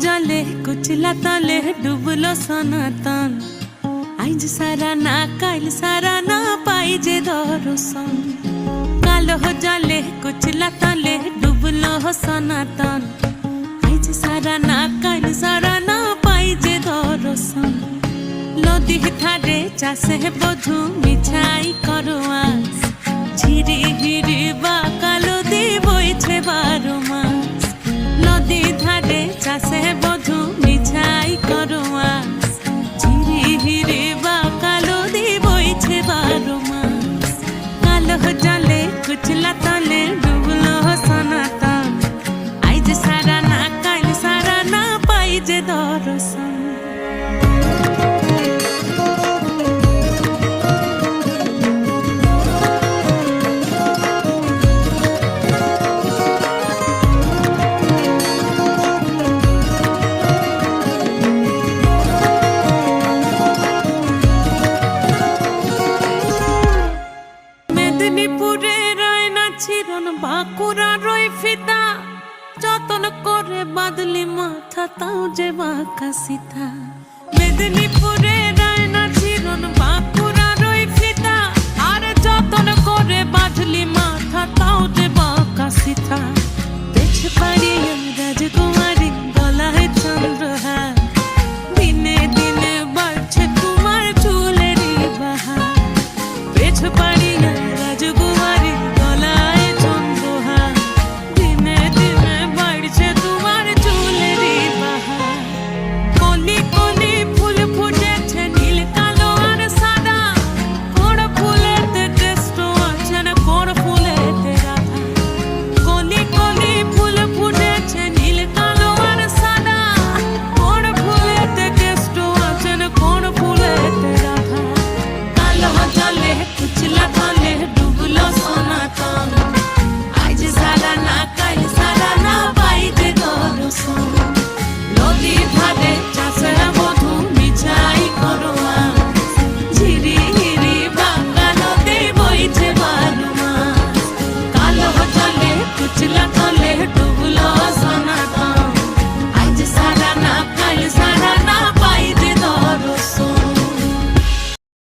जले कुचला तले डुबलो सनातन आइज सारा ना काल सारा ना पाई जे दर्शन कालो जले कुचला तले डुबलो सनातन आइज सारा ना काल सारा ना पाई जे दर्शन नदी थारे चासे बधु मिछाई करो आस झिरी हिरी बा कालो दी बइछे 12 मास नदी धारे चासे बधु मिछाई करो आस झिरी हिरी बा कालो दी बइछे 12 मास कालो जले कुचला तले डुबलो सनातन आइज सारा ना काल सारा ना पाई जे दर्शन মেদিনীপুরে রয় না ছিরন বাঁকুড়া রয় ফিতা যতন করে বাদলি মাথা তাও যে বাঁকা সিথা মেদিনীপুরে